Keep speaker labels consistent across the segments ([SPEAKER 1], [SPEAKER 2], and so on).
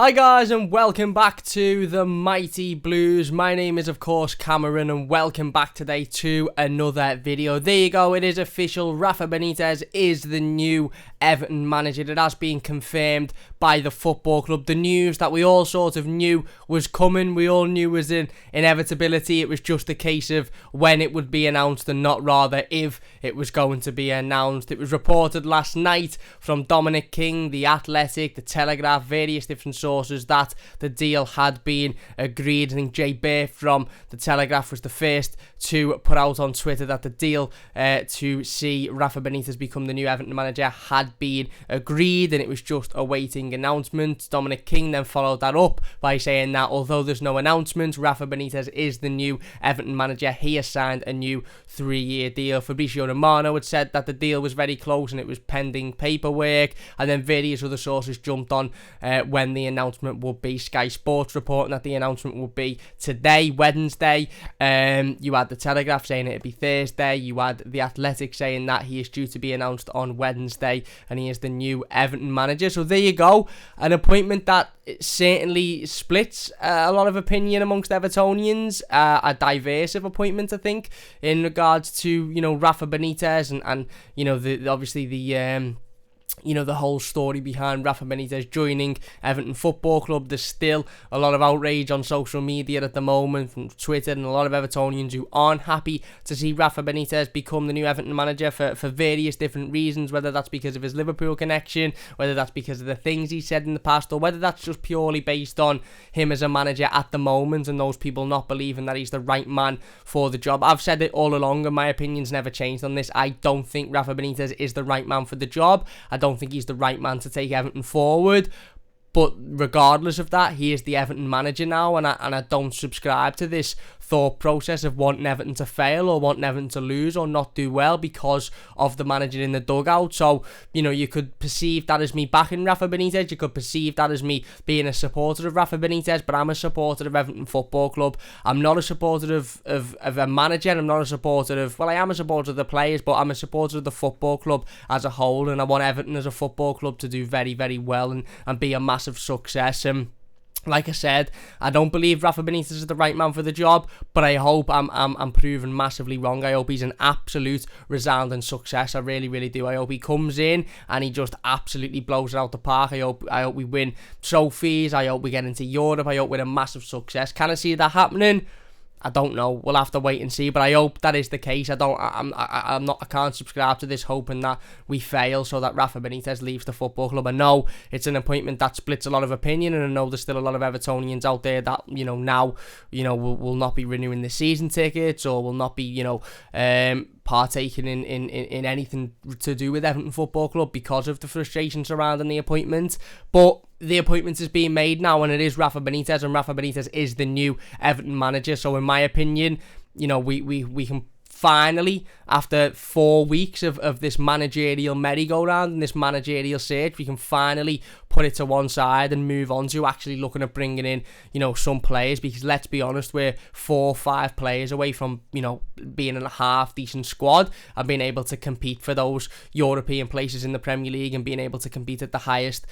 [SPEAKER 1] Hi guys, and welcome back to the Mighty Blues. My name is of course Cameron, and welcome back today to another video. There you go, it is official. Rafa Benitez is the new Everton manager. It has been confirmed by the football club. The news that we all sort of knew was coming, we all knew was in inevitability. It was just a case of when it would be announced and not rather if it was going to be announced. It was reported last night from Dominic King, The Athletic, The Telegraph, various different sources that the deal had been agreed. I think Jay Bear from The Telegraph was the first to put out on Twitter that the deal to see Rafa Benitez become the new Everton manager had been agreed, and it was just awaiting announcement. Dominic King then followed that up by saying that although there's no announcement, Rafa Benitez is the new Everton manager. He has signed a new 3-year deal. Fabrizio Romano had said that the deal was very close and it was pending paperwork, and then various other sources jumped on when the announcement would be. Sky Sports reporting that the announcement would be today, Wednesday. You had The Telegraph saying it'd be Thursday. You had The Athletic saying that he is due to be announced on Wednesday and he is the new Everton manager. So there you go, an appointment that certainly splits a lot of opinion amongst Evertonians. A diverse appointment, I think, in regards to, you know, Rafa Benitez and you know, obviously the whole story behind Rafa Benitez joining Everton Football Club. There's still a lot of outrage on social media at the moment from Twitter, and a lot of Evertonians who aren't happy to see Rafa Benitez become the new Everton manager for various different reasons, whether that's because of his Liverpool connection, whether that's because of the things he said in the past, or whether that's just purely based on him as a manager at the moment and those people not believing that he's the right man for the job. I've said it all along and my opinion's never changed on this. I don't think Rafa Benitez is the right man for the job. I don't think he's the right man to take Everton forward. But regardless of that, he is the Everton manager now, and I don't subscribe to this thought process of wanting Everton to fail or wanting Everton to lose or not do well because of the manager in the dugout. So, you know, you could perceive that as me backing Rafa Benitez, you could perceive that as me being a supporter of Rafa Benitez, but I'm a supporter of Everton Football Club. I'm not a supporter of a manager, I'm not a supporter of, well, I am a supporter of the players, but I'm a supporter of the football club as a whole, and I want Everton as a football club to do very, very well and be a massive success. Like I said, I don't believe Rafa Benitez is the right man for the job, but I hope I'm proven massively wrong. I hope he's an absolute resounding success. I really, really do. I hope he comes in and he just absolutely blows it out the park. I hope we win trophies. I hope we get into Europe. I hope we're a massive success. Can I see that happening? I don't know. We'll have to wait and see, but I hope that is the case. I can't subscribe to this hoping that we fail so that Rafa Benitez leaves the football club. I know it's an appointment that splits a lot of opinion, and I know there's still a lot of Evertonians out there that, you know, now, you know, will not be renewing the season tickets or will not be, you know, partaking in anything to do with Everton Football Club because of the frustration surrounding the appointment. But the appointment is being made now, and it is Rafa Benitez, and Rafa Benitez is the new Everton manager. So in my opinion, you know, we can finally, after 4 weeks of this managerial merry-go-round and this managerial search, we can finally put it to one side and move on to actually looking at bringing in, you know, some players, because let's be honest, we're 4 or 5 players away from, you know, being in a half-decent squad and being able to compete for those European places in the Premier League and being able to compete at the highest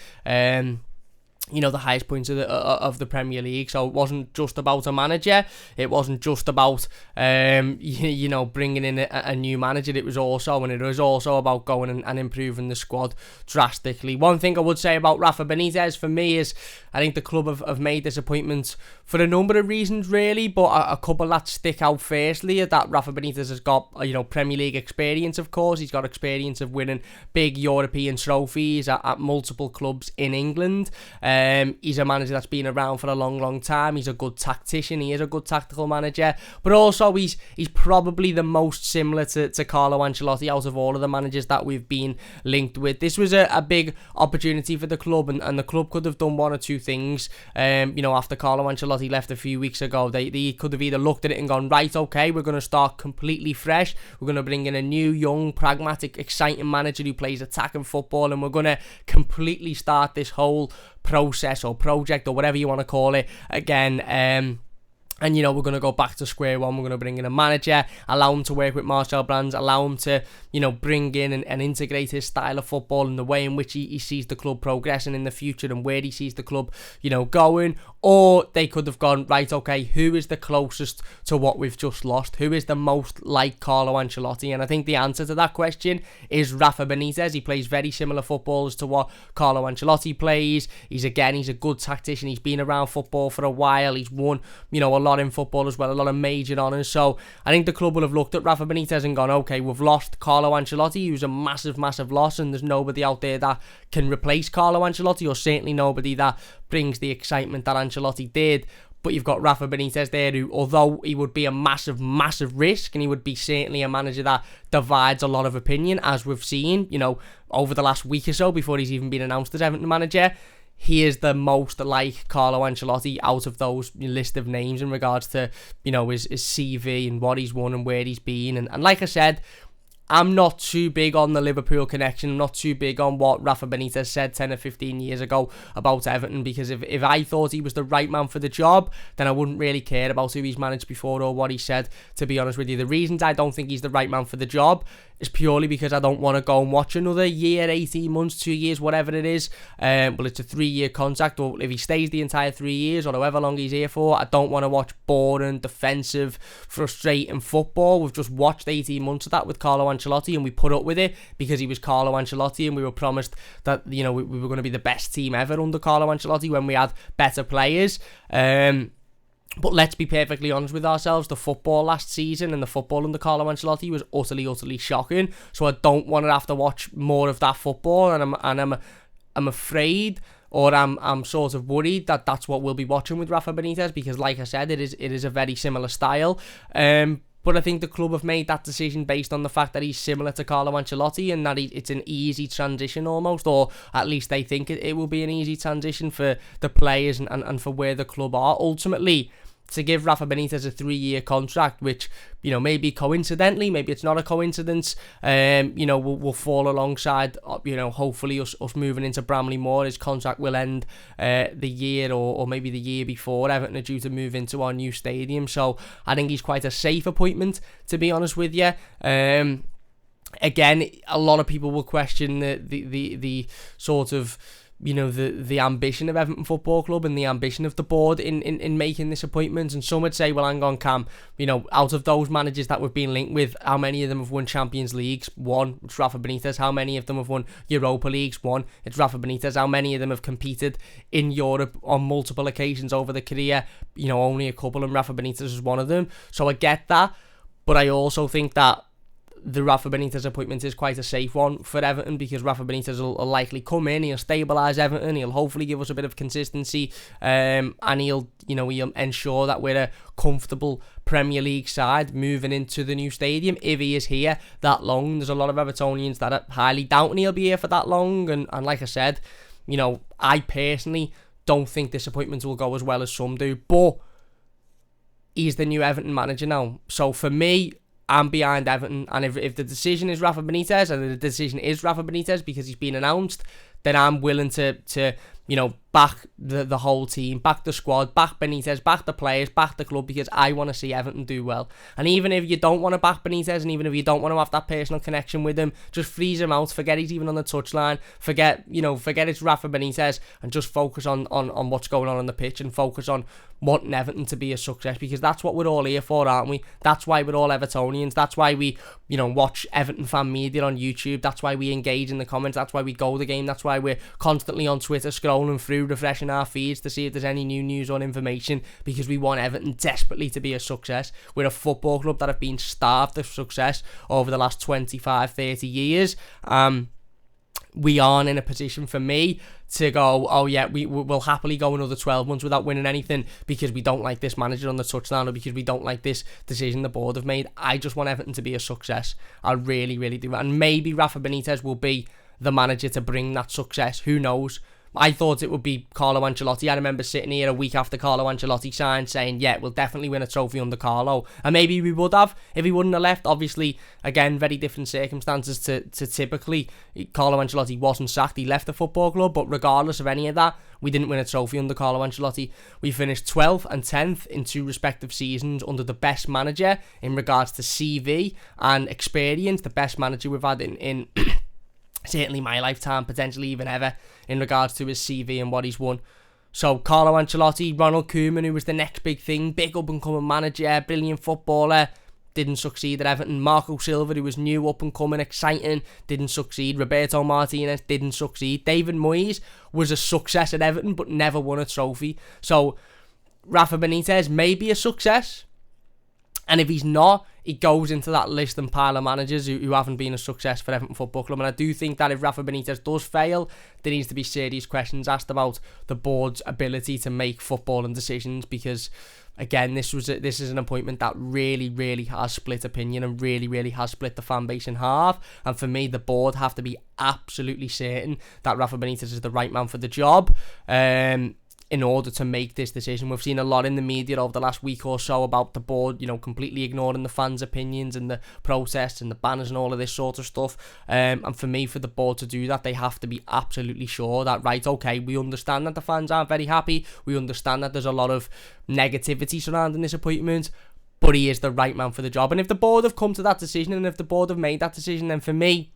[SPEAKER 1] you know, the highest points of the Premier League. So it wasn't just about a manager. It wasn't just about you know, bringing in a new manager. It was also about going and improving the squad drastically. One thing I would say about Rafa Benitez for me is I think the club have made this appointment for a number of reasons really, but a couple that stick out. Firstly, that Rafa Benitez has got, you know, Premier League experience. Of course, he's got experience of winning big European trophies at multiple clubs in England. He's a manager that's been around for a long, long time. He's a good tactician. He is a good tactical manager. But also, he's probably the most similar to Carlo Ancelotti out of all of the managers that we've been linked with. This was a big opportunity for the club, and the club could have done one or two things. You know, after Carlo Ancelotti left a few weeks ago, they could have either looked at it and gone, right, okay, we're going to start completely fresh. We're going to bring in a new, young, pragmatic, exciting manager who plays attacking football, and we're going to completely start this whole process or project or whatever you want to call it again. And, we're going to go back to square one. We're going to bring in a manager, allow him to work with Marcel Brands, allow him to, bring in and integrate his style of football and the way in which he sees the club progressing in the future and where he sees the club, going. Or they could have gone, right, okay, who is the closest to what we've just lost? Who is the most like Carlo Ancelotti? And I think the answer to that question is Rafa Benitez. He plays very similar football as to what Carlo Ancelotti plays. He's a good tactician. He's been around football for a while. He's won, a lot in football as well, a lot of major honours. So I think the club will have looked at Rafa Benitez and gone, okay, we've lost Carlo Ancelotti, who's a massive, massive loss, and there's nobody out there that can replace Carlo Ancelotti, or certainly nobody that brings the excitement that Ancelotti did. But you've got Rafa Benitez there, who, although he would be a massive, massive risk, and he would be certainly a manager that divides a lot of opinion, as we've seen, over the last week or so, before he's even been announced as Everton manager, he is the most like Carlo Ancelotti out of those list of names in regards to, his CV and what he's won and where he's been. And like I said, I'm not too big on the Liverpool connection. I'm not too big on what Rafa Benitez said 10 or 15 years ago about Everton, because if I thought he was the right man for the job, then I wouldn't really care about who he's managed before or what he said, to be honest with you. The reasons I don't think he's the right man for the job is purely because I don't want to go and watch another year, 18 months, 2 years, whatever it is. Well, it's a 3-year contract, or if he stays the entire 3 years or however long he's here for, I don't want to watch boring, defensive, frustrating football. We've just watched 18 months of that with Carlo Ancelotti, and we put up with it because he was Carlo Ancelotti, and we were promised that, we were going to be the best team ever under Carlo Ancelotti when we had better players. But let's be perfectly honest with ourselves, the football last season and the football under Carlo Ancelotti was utterly shocking. So I don't want to have to watch more of that football, and I'm afraid, or I'm sort of worried that that's what we'll be watching with Rafa Benitez, because like I said, it is a very similar style. But I think the club have made that decision based on the fact that he's similar to Carlo Ancelotti, and that it's an easy transition almost, or at least they think it will be an easy transition for the players and for where the club are. Ultimately, to give Rafa Benitez a 3-year contract, which, maybe coincidentally, maybe it's not a coincidence, will fall alongside, hopefully us moving into Bramley-Moore. His contract will end the year or maybe the year before Everton are due to move into our new stadium. So I think he's quite a safe appointment, to be honest with you. Again, a lot of people will question the sort of, the ambition of Everton Football Club and the ambition of the board in making this appointment. And some would say, well, hang on, Cam, out of those managers that we've been linked with, how many of them have won Champions Leagues? 1, it's Rafa Benitez. How many of them have won Europa Leagues? 1, it's Rafa Benitez. How many of them have competed in Europe on multiple occasions over the career? Only a couple, and Rafa Benitez is one of them. So I get that, but I also think that the Rafa Benitez appointment is quite a safe one for Everton, because Rafa Benitez will likely come in, he'll stabilise Everton, he'll hopefully give us a bit of consistency, and he'll ensure that we're a comfortable Premier League side moving into the new stadium if he is here that long. There's a lot of Evertonians that are highly doubting he'll be here for that long, and like I said, I personally don't think this appointment will go as well as some do, but he's the new Everton manager now. So for me, I'm behind Everton, and if the decision is Rafa Benitez, and the decision is Rafa Benitez because he's been announced, then I'm willing to back the whole team, back the squad, back Benitez, back the players, back the club, because I want to see Everton do well. And even if you don't want to back Benitez, and even if you don't want to have that personal connection with him, just freeze him out, forget he's even on the touchline, forget it's Rafa Benitez, and just focus on what's going on the pitch, and focus on wanting Everton to be a success, because that's what we're all here for, aren't we? That's why we're all Evertonians. That's why we watch Everton fan media on YouTube. That's why we engage in the comments. That's why we go the game. That's why we're constantly on Twitter scrolling through, refreshing our feeds to see if there's any new news or information, because we want Everton desperately to be a success. We're a football club that have been starved of success over the last 25, 30 years. We aren't in a position, for me, to go, oh yeah, we'll happily go another 12 months without winning anything because we don't like this manager on the touchdown, or because we don't like this decision the board have made. I just want Everton to be a success. I really, really do. And maybe Rafa Benitez will be the manager to bring that success. Who knows? I thought it would be Carlo Ancelotti. I remember sitting here a week after Carlo Ancelotti signed saying, yeah, we'll definitely win a trophy under Carlo. And maybe we would have if he wouldn't have left. Obviously, again, very different circumstances to typically. Carlo Ancelotti wasn't sacked. He left the football club. But regardless of any of that, we didn't win a trophy under Carlo Ancelotti. We finished 12th and 10th in 2 respective seasons under the best manager in regards to CV and experience. The best manager we've had in certainly my lifetime, potentially even ever, in regards to his CV and what he's won. So Carlo Ancelotti, Ronald Koeman, who was the next big thing, big up-and-coming manager, brilliant footballer, didn't succeed at Everton. Marco Silva, who was new, up-and-coming, exciting, didn't succeed. Roberto Martinez didn't succeed. David Moyes was a success at Everton, but never won a trophy. So Rafa Benitez may be a success, and if he's not, he goes into that list and pile of managers who haven't been a success for Everton Football Club. And I do think that if Rafa Benitez does fail, there needs to be serious questions asked about the board's ability to make footballing decisions, because again, this is an appointment that really has split opinion and really has split the fan base in half. And for me, the board have to be absolutely certain that Rafa Benitez is the right man for the job. In order to make this decision. We've seen a lot in the media over the last week or so about the board, completely ignoring the fans' opinions and the protests and the banners and all of this sort of stuff. And for me, for the board to do that, they have to be absolutely sure that, right, okay, we understand that the fans aren't very happy. We understand that there's a lot of negativity surrounding this appointment, but he is the right man for the job. And if the board have come to that decision, and if the board have made that decision, then for me,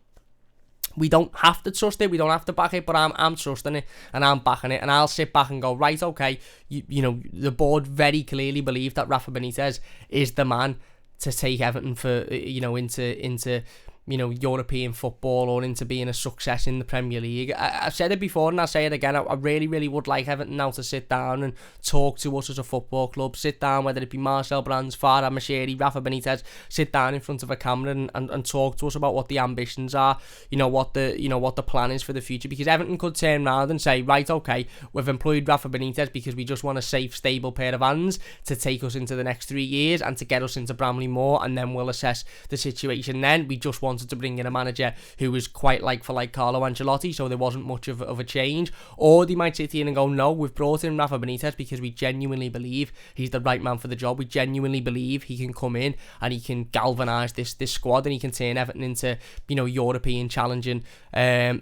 [SPEAKER 1] we don't have to trust it, we don't have to back it, but I'm trusting it and I'm backing it, and I'll sit back and go, right, okay, the board very clearly believe that Rafa Benitez is the man to take Everton for into European football or into being a success in the Premier League. I've said it before and I'll say it again. I really would like Everton now to sit down and talk to us as a football club. Sit down, whether it be Marcel Brands, Farhad Moshiri, Rafa Benitez, sit down in front of a camera and talk to us about what the ambitions are, what the plan is for the future. Because Everton could turn around and say, right, okay, we've employed Rafa Benitez because we just want a safe, stable pair of hands to take us into the next 3 years and to get us into Bramley-Moore, and then we'll assess the situation then. We just wanted to bring in a manager who was quite like Carlo Ancelotti, so there wasn't much of a change. Or they might sit here and go, no, we've brought in Rafa Benitez because we genuinely believe he's the right man for the job. We genuinely believe he can come in and he can galvanise this squad, and he can turn Everton into a European challenging side,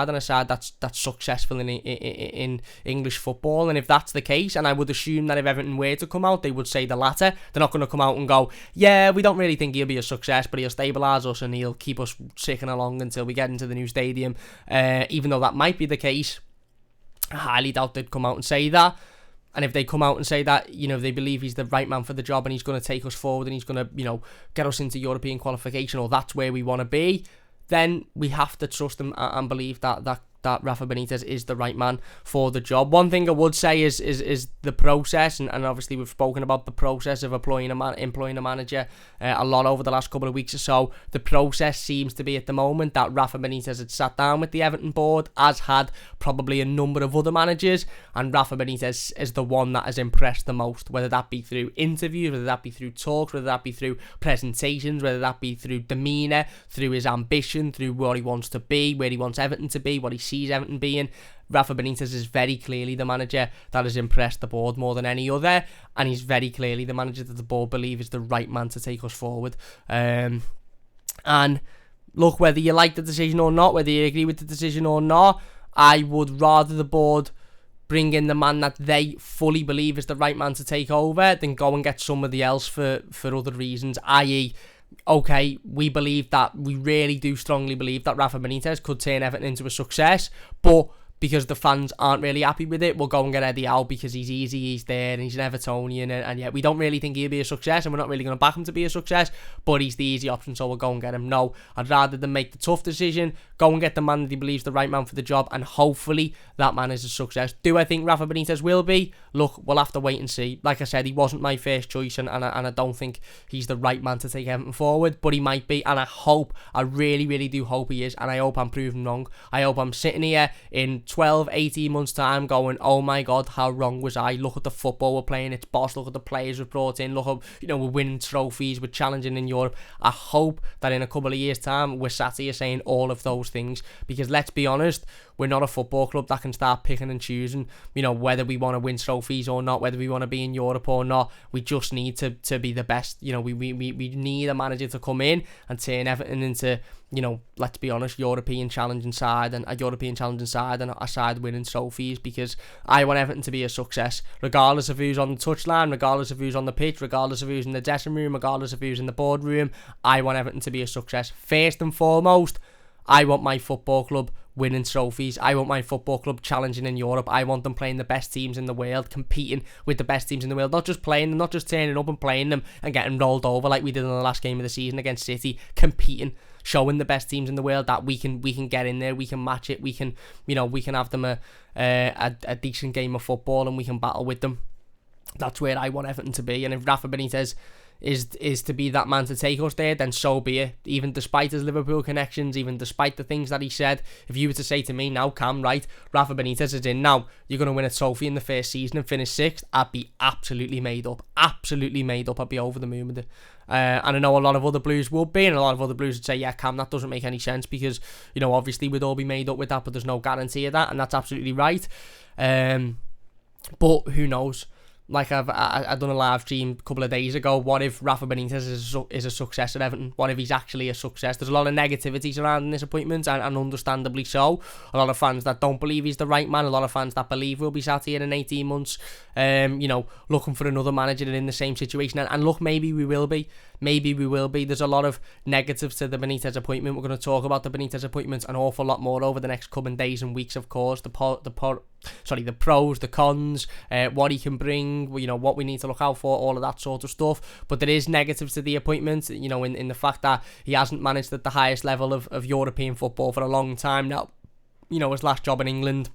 [SPEAKER 1] and a side that's successful in English football. And if that's the case, and I would assume that if Everton were to come out, they would say the latter. They're not going to come out and go, yeah, we don't really think he'll be a success, but he'll stabilise us and he'll keep us ticking along until we get into the new stadium. Even though that might be the case, I highly doubt they'd come out and say that. And if they come out and say that, they believe he's the right man for the job and he's going to take us forward and he's going to, get us into European qualification, or that's where we want to be, then we have to trust them and believe that Rafa Benitez is the right man for the job. One thing I would say is the process, and obviously we've spoken about the process of employing a manager a lot over the last couple of weeks or so. The process seems to be at the moment that Rafa Benitez had sat down with the Everton board, as had probably a number of other managers, and Rafa Benitez is the one that has impressed the most, whether that be through interviews, whether that be through talks, whether that be through presentations, whether that be through demeanour, through his ambition, through what he wants to be, where he wants Everton to be, what he sees Everton being. Rafa Benitez is very clearly the manager that has impressed the board more than any other, and he's very clearly the manager that the board believe is the right man to take us forward. And look, whether you like the decision or not, whether you agree with the decision or not, I would rather the board bring in the man that they fully believe is the right man to take over than go and get somebody else for other reasons, i.e., okay, we really do strongly believe that Rafa Benitez could turn Everton into a success, but because the fans aren't really happy with it, we'll go and get Eddie Howe because he's easy, he's there, and he's an Evertonian, and yet we don't really think he'll be a success, and we're not really going to back him to be a success, but he's the easy option, so we'll go and get him. No, I'd rather than make the tough decision, go and get the man that he believes the right man for the job, and hopefully that man is a success. Do I think Rafa Benitez will be? Look, we'll have to wait and see. Like I said, he wasn't my first choice, and I don't think he's the right man to take Everton forward, but he might be, and I really do hope he is, and I hope I'm proven wrong. I hope I'm sitting here in 12, 18 months time going, oh my God, how wrong was I? Look at the football we're playing, it's boss, look at the players we've brought in, look at, we're winning trophies, we're challenging in Europe. I hope that in a couple of years time, we're sat here saying all of those things, because let's be honest, we're not a football club that can start picking and choosing, whether we want to win trophies or not, whether we want to be in Europe or not. We just need to be the best. We need a manager to come in and turn Everton into, let's be honest, European challenging side and a side winning trophies, because I want Everton to be a success, regardless of who's on the touchline, regardless of who's on the pitch, regardless of who's in the dressing room, regardless of who's in the boardroom. I want Everton to be a success. First and foremost, I want my football club winning trophies. I want my football club challenging in Europe. I want them playing the best teams in the world, competing with the best teams in the world, not just playing them, not just turning up and playing them and getting rolled over like we did in the last game of the season against City. Competing, showing the best teams in the world that we can get in there, we can match it, we can have them a decent game of football and we can battle with them. That's where I want Everton to be. And if Rafa Benitez is to be that man to take us there, then so be it. Even despite his Liverpool connections, even despite the things that he said, if you were to say to me now, Cam, right, Rafa Benitez is in now, you're going to win a trophy in the first season and finish 6th, I'd be absolutely made up. I'd be over the moon with it. And I know a lot of other Blues would be, and a lot of other Blues would say, yeah, Cam, that doesn't make any sense, because, obviously we'd all be made up with that, but there's no guarantee of that, and that's absolutely right. But who knows? Like I done a live stream a couple of days ago. What if Rafa Benitez is a success at Everton? What if he's actually a success? There's a lot of negativity surrounding this appointment, and understandably so. A lot of fans that don't believe he's the right man. A lot of fans that believe we'll be sat here in 18 months, looking for another manager in the same situation. And look, maybe we will be. There's a lot of negatives to the Benitez appointment. We're going to talk about the Benitez appointment an awful lot more over the next coming days and weeks, of course. The pros, the cons, what he can bring, what we need to look out for, all of that sort of stuff. But there is negatives to the appointment, in the fact that he hasn't managed at the highest level of European football for a long time now. His last job in England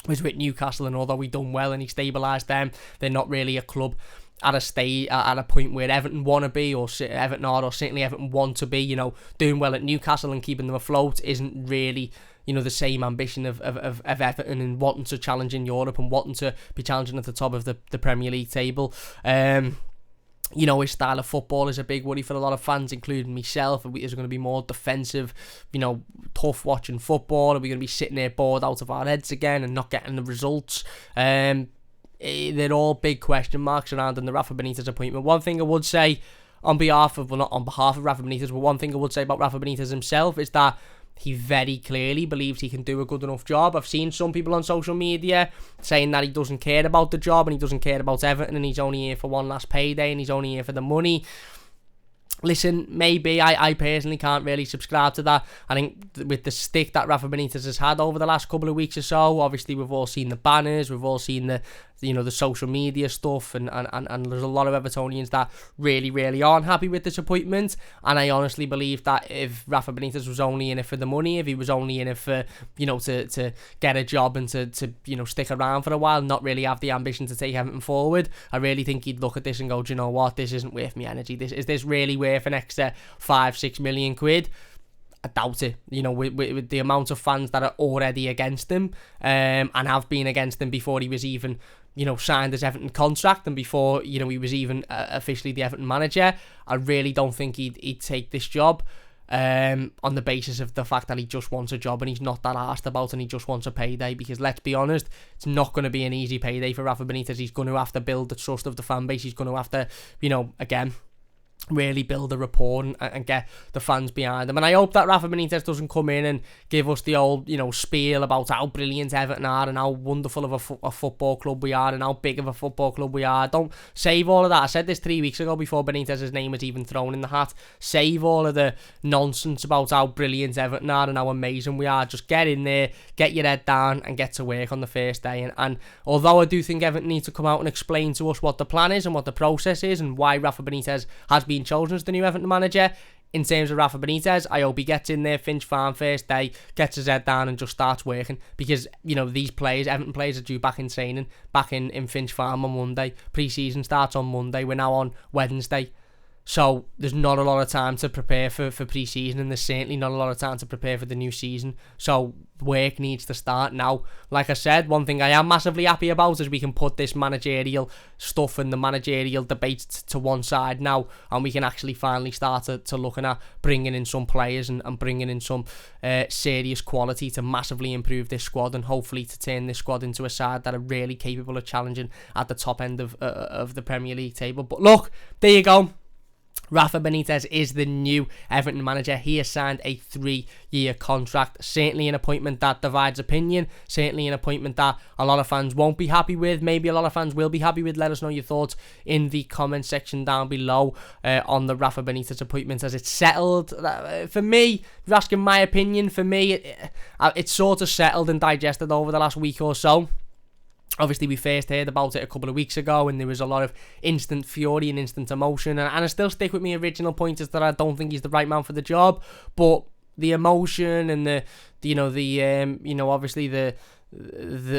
[SPEAKER 1] was with Newcastle, and although we done well and he stabilised them, they're not really a club at a point where Everton want to be, or Everton are, or certainly Everton want to be. Doing well at Newcastle and keeping them afloat isn't really the same ambition of Everton, and wanting to challenge in Europe and wanting to be challenging at the top of the Premier League table. His style of football is a big worry for a lot of fans, including myself. Is it going to be more defensive, tough watching football? Are we going to be sitting there bored out of our heads again and not getting the results? They're all big question marks surrounding the Rafa Benitez appointment. One thing I would say not on behalf of Rafa Benitez, but one thing I would say about Rafa Benitez himself is that he very clearly believes he can do a good enough job. I've seen some people on social media saying that he doesn't care about the job and he doesn't care about Everton and he's only here for one last payday and he's only here for the money. Listen, maybe I personally can't really subscribe to that. I think with the stick that Rafa Benitez has had over the last couple of weeks or so, obviously we've all seen the banners, we've all seen the social media stuff, and there's a lot of Evertonians that really aren't happy with this appointment. And I honestly believe that if Rafa Benitez was only in it for the money, if he was only in it for to get a job and to stick around for a while, not really have the ambition to take Everton forward, I really think he'd look at this and go, do you know what, this isn't worth me energy. Is this really worth an extra 5-6 million quid? I doubt it, with the amount of fans that are already against him, and have been against him before he was even signed his Everton contract, and before he was even officially the Everton manager. I really don't think he'd take this job on the basis of the fact that he just wants a job and he's not that arsed about, and he just wants a payday. Because let's be honest, it's not going to be an easy payday for Rafa Benitez. He's going to have to build the trust of the fan base. He's going to have to again really build a rapport and get the fans behind them. And I hope that Rafa Benitez doesn't come in and give us the old, spiel about how brilliant Everton are and how wonderful of a football club we are and how big of a football club we are. Don't save all of that. I said this 3 weeks ago before Benitez's name was even thrown in the hat. Save all of the nonsense about how brilliant Everton are and how amazing we are. Just get in there, get your head down and get to work on the first day. And although I do think Everton need to come out and explain to us what the plan is and what the process is and why Rafa Benitez has been chosen as the new Everton manager, in terms of Rafa Benitez, I hope he gets in there Finch Farm first day, gets his head down and just starts working. Because, these players, Everton players, are due back in training, back in Finch Farm on Monday. Pre-season starts on Monday. We're now on Wednesday. So there's not a lot of time to prepare for pre-season, and there's certainly not a lot of time to prepare for the new season. So work needs to start now. Like I said, one thing I am massively happy about is we can put this managerial stuff and the managerial debate to one side now, and we can actually finally start to looking at bringing in some players and bringing in some serious quality to massively improve this squad, and hopefully to turn this squad into a side that are really capable of challenging at the top end of the Premier League table. But look, there you go. Rafa Benitez is the new Everton manager. He has signed a 3-year contract. Certainly an appointment that divides opinion. Certainly an appointment that a lot of fans won't be happy with. Maybe a lot of fans will be happy with. Let us know your thoughts in the comment section down below on the Rafa Benitez appointment. As it's settled, for me, if you're asking my opinion, for me, it's sort of settled and digested over the last week or so. Obviously, we first heard about it a couple of weeks ago, and there was a lot of instant fury and instant emotion. And I still stick with my original point is that I don't think he's the right man for the job. But the emotion and obviously the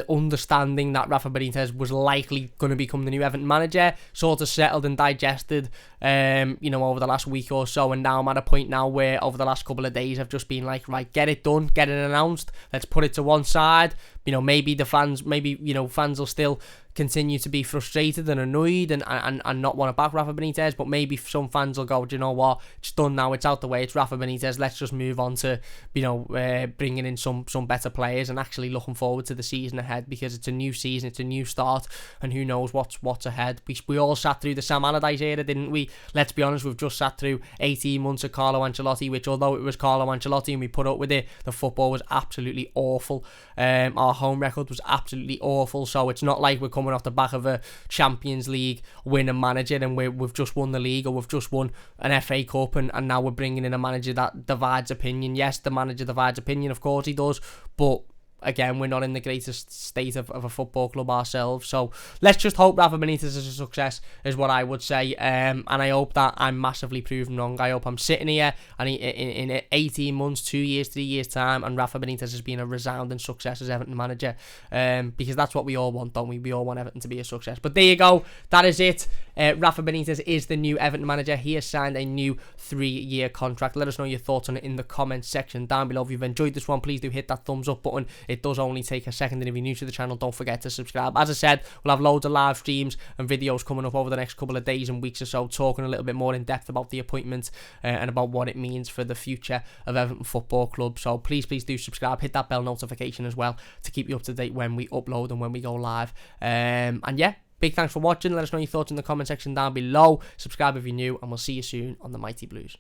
[SPEAKER 1] understanding that Rafa Benitez was likely going to become the new Everton manager sort of settled and digested, over the last week or so. And now I'm at a point now where over the last couple of days I've just been like, right, get it done, get it announced, let's put it to one side. Maybe fans will still continue to be frustrated and annoyed and not want to back Rafa Benitez, but maybe some fans will go, do you know what, it's done now, it's out the way, it's Rafa Benitez, let's just move on to bringing in some better players and actually looking forward to the season ahead, because it's a new season, it's a new start, and who knows what's ahead. We all sat through the Sam Allardyce era, didn't we? Let's be honest, we've just sat through 18 months of Carlo Ancelotti, which, although it was Carlo Ancelotti and we put up with it, the football was absolutely awful. Our home record was absolutely awful, so it's not like we're coming off the back of a Champions League winning manager and we've just won the league, or we've just won an FA Cup, and now we're bringing in a manager that divides opinion. Yes, the manager divides opinion, of course he does, but again, we're not in the greatest state of a football club ourselves. So let's just hope Rafa Benitez is a success, is what I would say. And I hope that I'm massively proven wrong. I hope I'm sitting here and in 18 months, 2 years, 3 years time, and Rafa Benitez has been a resounding success as Everton manager. Because that's what we all want, don't we? We all want Everton to be a success. But there you go. That is it. Rafa Benitez is the new Everton manager. He has signed a new 3-year contract. Let us know your thoughts on it in the comments section down below. If you've enjoyed this one, please do hit that thumbs up button. It does only take a second, and if you're new to the channel, don't forget to subscribe. As I said, we'll have loads of live streams and videos coming up over the next couple of days and weeks or so, talking a little bit more in depth about the appointment and about what it means for the future of Everton Football Club. So please do subscribe, hit that bell notification as well to keep you up to date when we upload and when we go live. And yeah, big thanks for watching. Let us know your thoughts in the comment section down below. Subscribe if you're new, and we'll see you soon on the Mighty Blues.